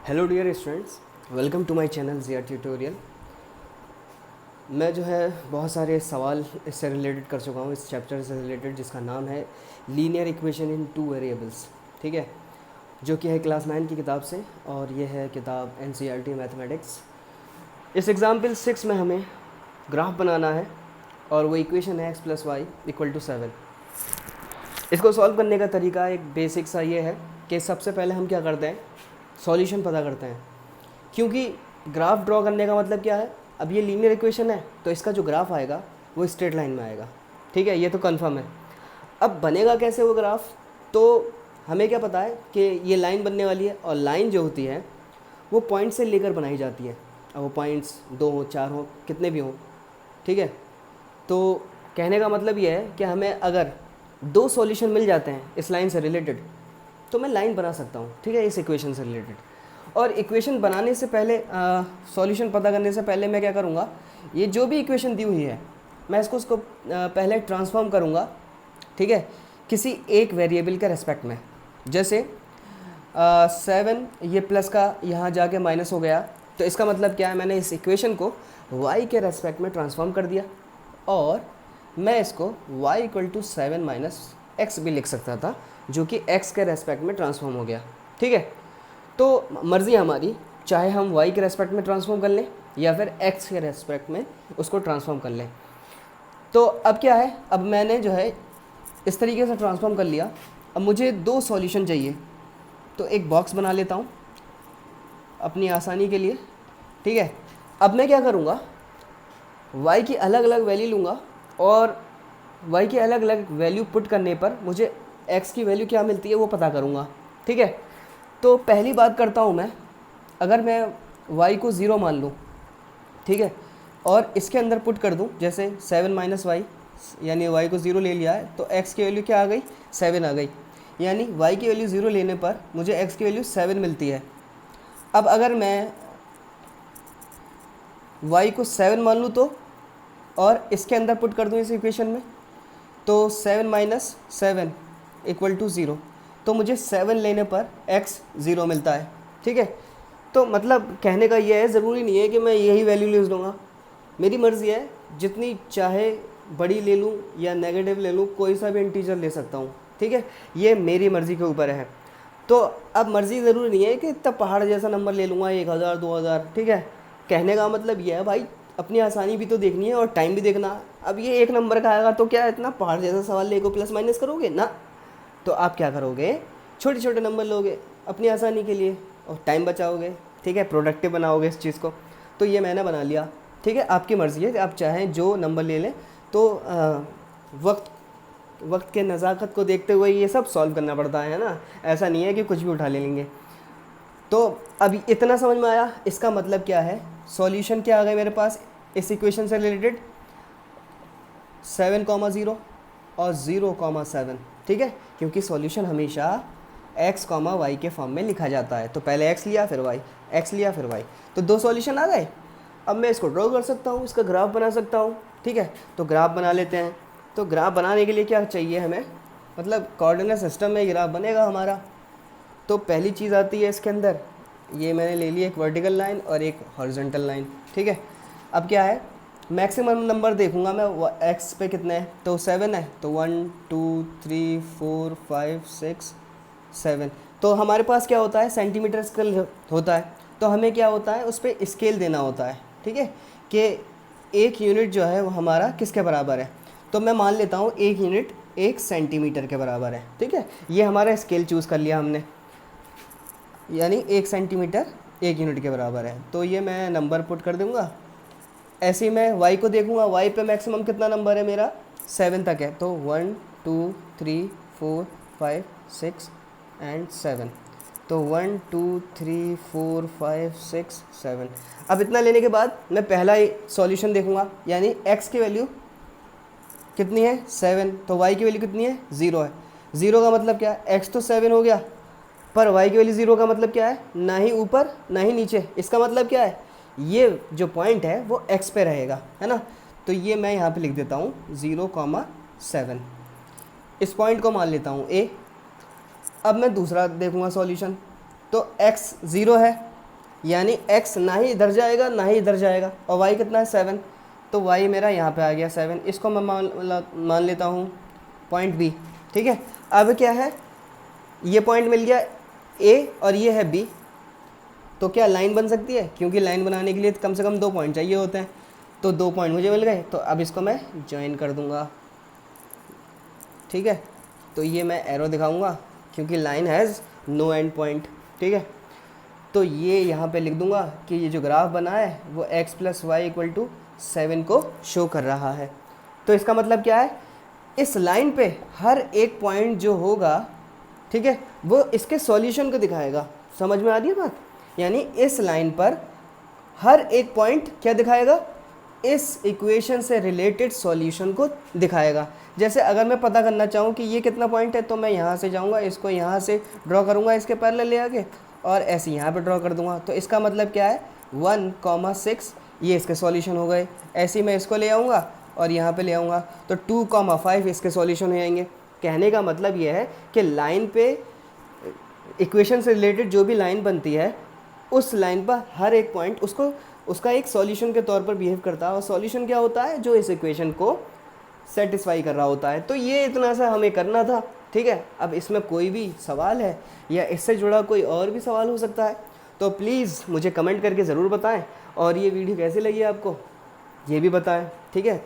Hello dear students, welcome to my channel Zia tutorial. मैं जो है बहुत सारे सवाल इससे रिलेटेड कर चुका हूँ, इस चैप्टर से रिलेटेड, जिसका नाम है linear equation in two variables. ठीक है, जो कि है क्लास 9 की किताब से, और ये है किताब एनसीईआरटी मैथमेटिक्स। इस एग्जाम्पल 6 में हमें ग्राफ बनाना है और वो इक्वेशन है x+y=7। इसको सॉल्व करने का तरीका एक बेसिक सा ये है कि सबसे पहले हम क्या करते हैं, सॉल्यूशन पता करते हैं। क्योंकि ग्राफ ड्रॉ करने का मतलब क्या है, अब ये लीनियर इक्वेशन है तो इसका जो ग्राफ आएगा वो स्ट्रेट लाइन में आएगा। ठीक है, ये तो कंफर्म है। अब बनेगा कैसे वो ग्राफ, तो हमें क्या पता है कि ये लाइन बनने वाली है, और लाइन जो होती है वो पॉइंट से लेकर बनाई जाती है। अब वो पॉइंट्स 2 हो, 4 हो, कितने भी हों। ठीक है, तो कहने का मतलब ये है कि हमें अगर 2 सॉल्यूशन मिल जाते हैं इस लाइन से रिलेटेड तो मैं लाइन बना सकता हूँ। ठीक है, इस इक्वेशन से रिलेटेड। और इक्वेशन बनाने से पहले, सॉल्यूशन पता करने से पहले मैं क्या करूँगा, ये जो भी इक्वेशन दी हुई है मैं उसको पहले ट्रांसफॉर्म करूँगा। ठीक है, किसी एक वेरिएबल के रेस्पेक्ट में। जैसे 7, ये प्लस का यहाँ जाके माइनस हो गया, तो इसका मतलब क्या है, मैंने इस इक्वेशन को y के रेस्पेक्ट में ट्रांसफॉर्म कर दिया, और मैं इसको y=7 - x भी लिख सकता था, जो कि x के रेस्पेक्ट में ट्रांसफॉर्म हो गया। ठीक है, तो मर्ज़ी हमारी, चाहे हम y के रेस्पेक्ट में ट्रांसफॉर्म कर लें या फिर x के रेस्पेक्ट में उसको ट्रांसफॉर्म कर लें। तो अब क्या है, अब मैंने जो है इस तरीके से ट्रांसफॉर्म कर लिया। अब मुझे 2 सॉल्यूशन चाहिए, तो एक बॉक्स बना लेता हूँ अपनी आसानी के लिए। ठीक है, अब मैं क्या करूँगा, y की अलग अलग वैल्यू लूँगा, और y की अलग अलग वैल्यू पुट करने पर मुझे x की वैल्यू क्या मिलती है वो पता करूँगा। ठीक है, तो पहली बात करता हूँ मैं, अगर मैं y को 0 मान लूँ, ठीक है, और इसके अंदर पुट कर दूँ, जैसे 7 - y, यानी y को 0 ले लिया है, तो x की वैल्यू क्या आ गई, 7 आ गई। यानी y की वैल्यू 0 लेने पर मुझे x की वैल्यू 7 मिलती है। अब अगर मैं y को 7 मान लूँ तो, और इसके अंदर पुट कर दूँ इस इक्वेशन में, तो 7 - 7 = 0, तो मुझे 7 लेने पर x 0 मिलता है। ठीक है, तो मतलब कहने का ये है, ज़रूरी नहीं है कि मैं यही वैल्यू ले लूँगा, मेरी मर्ज़ी है, जितनी चाहे बड़ी ले लूँ या नेगेटिव ले लूँ, कोई सा भी इंटीजर ले सकता हूँ। ठीक है, ये मेरी मर्ज़ी के ऊपर है। तो अब मर्ज़ी ज़रूरी नहीं है कि इतना पहाड़ जैसा नंबर ले लूँगा, 1000 2000। ठीक है, कहने का मतलब ये है भाई, अपनी आसानी भी तो देखनी है और टाइम भी देखना है। अब ये 1 नंबर का आएगा तो क्या इतना पहाड़ जैसा सवाल लेको प्लस माइनस करोगे ना, तो आप क्या करोगे, छोटे छोटे नंबर लोगे अपनी आसानी के लिए और टाइम बचाओगे। ठीक है, प्रोडक्टिव बनाओगे इस चीज़ को। तो ये मैंने बना लिया। ठीक है, आपकी मर्ज़ी है, आप चाहें जो नंबर ले लें। तो वक्त के नज़ाकत को देखते हुए ये सब सॉल्व करना पड़ता है ना, ऐसा नहीं है कि कुछ भी उठा ले लेंगे। तो अभी इतना समझ में आया, इसका मतलब क्या है, सॉल्यूशन क्या आ गए मेरे पास इस इक्वेशन से रिलेटेड, 7, 0 और 0, 7। ठीक है, क्योंकि सॉल्यूशन हमेशा x, y के फॉर्म में लिखा जाता है। तो पहले x लिया फिर y, x लिया फिर y, तो 2 सॉल्यूशन आ गए। अब मैं इसको ड्रॉ कर सकता हूँ, इसका ग्राफ बना सकता हूँ। ठीक है, तो ग्राफ बना लेते हैं। तो ग्राफ बनाने के लिए क्या चाहिए हमें, मतलब कोऑर्डिनेट सिस्टम में ग्राफ बनेगा हमारा। तो पहली चीज़ आती है इसके अंदर, ये मैंने ले ली एक वर्टिकल लाइन और एक हॉरिजॉन्टल लाइन। ठीक है, अब क्या है, मैक्सिमम नंबर देखूंगा मैं x पे कितने हैं, तो 7 है, तो 1 2 3 4 5 6 7। तो हमारे पास क्या होता है, सेंटीमीटर स्केल होता है, तो हमें क्या होता है, उस पर स्केल देना होता है। ठीक है, कि 1 यूनिट जो है वो हमारा किसके बराबर है, तो मैं मान लेता हूँ 1 यूनिट 1 सेंटीमीटर के बराबर है। ठीक है, ये हमारा स्केल चूज़ कर लिया हमने, यानी 1 सेंटीमीटर 1 यूनिट के बराबर है। तो ये मैं नंबर पुट कर दूँगा। ऐसे ही मैं y को देखूँगा, y पे मैक्सिमम कितना नंबर है मेरा, 7 तक है, तो 1 2 3 4 5 6 एंड 7। तो 1 2 3 4 5 6 7। अब इतना लेने के बाद मैं पहला ही सॉल्यूशन देखूँगा, यानी x की वैल्यू कितनी है, 7, तो y की वैल्यू कितनी है, 0 है। 0 का मतलब क्या है, x तो 7 हो गया, पर y की वैल्यू 0 का मतलब क्या है, ना ही ऊपर ना ही नीचे। इसका मतलब क्या है, ये जो पॉइंट है वो x पे रहेगा, है ना। तो ये मैं यहाँ पे लिख देता हूँ 0, 7। इस पॉइंट को मान लेता हूँ a। अब मैं दूसरा देखूँगा सॉल्यूशन, तो x 0 है, यानी x ना ही इधर जाएगा ना ही इधर जाएगा, और y कितना है 7, तो y मेरा यहाँ पे आ गया 7। इसको मैं मान लेता हूँ पॉइंट B। ठीक है, अब क्या है, ये पॉइंट मिल गया A और ये है B, तो क्या लाइन बन सकती है? क्योंकि लाइन बनाने के लिए कम से कम 2 पॉइंट चाहिए होते हैं, तो 2 पॉइंट मुझे मिल गए। तो अब इसको मैं ज्वाइन कर दूंगा। ठीक है, तो ये मैं एरो दिखाऊंगा क्योंकि line has no end point. ठीक है, तो ये यहाँ पे लिख दूंगा कि ये जो ग्राफ बना है वो x + y = 7 को शो कर रहा है। तो इसका मतलब क्या है, इस लाइन पे हर एक पॉइंट जो होगा, ठीक है, वो इसके सॉल्यूशन को दिखाएगा। समझ में आ रही है बात? यानी इस लाइन पर हर एक पॉइंट क्या दिखाएगा, इस इक्वेशन से रिलेटेड सॉल्यूशन को दिखाएगा। जैसे अगर मैं पता करना चाहूँ कि ये कितना पॉइंट है, तो मैं यहाँ से जाऊँगा, इसको यहाँ से ड्रॉ करूँगा इसके पैरेलल ले आके, और ऐसे यहाँ पे ड्रॉ कर दूँगा। तो इसका मतलब क्या है, 1,6 ये इसके सॉल्यूशन हो गए। ऐसे ही मैं इसको ले आऊँगा और यहाँ पे ले आऊँगा, तो 2,5 इसके सॉल्यूशन हो जाएंगे। कहने का मतलब ये है कि लाइन पे इक्वेशन से रिलेटेड जो भी लाइन बनती है, उस लाइन पर हर एक पॉइंट उसका एक सॉल्यूशन के तौर पर बिहेव करता है। और सॉल्यूशन क्या होता है, जो इस इक्वेशन को सेटिस्फाई कर रहा होता है। तो ये इतना सा हमें करना था। ठीक है, अब इसमें कोई भी सवाल है या इससे जुड़ा कोई और भी सवाल हो सकता है, तो प्लीज़ मुझे कमेंट करके ज़रूर बताएं। और ये वीडियो कैसी लगी आपको ये भी बताएं। ठीक है।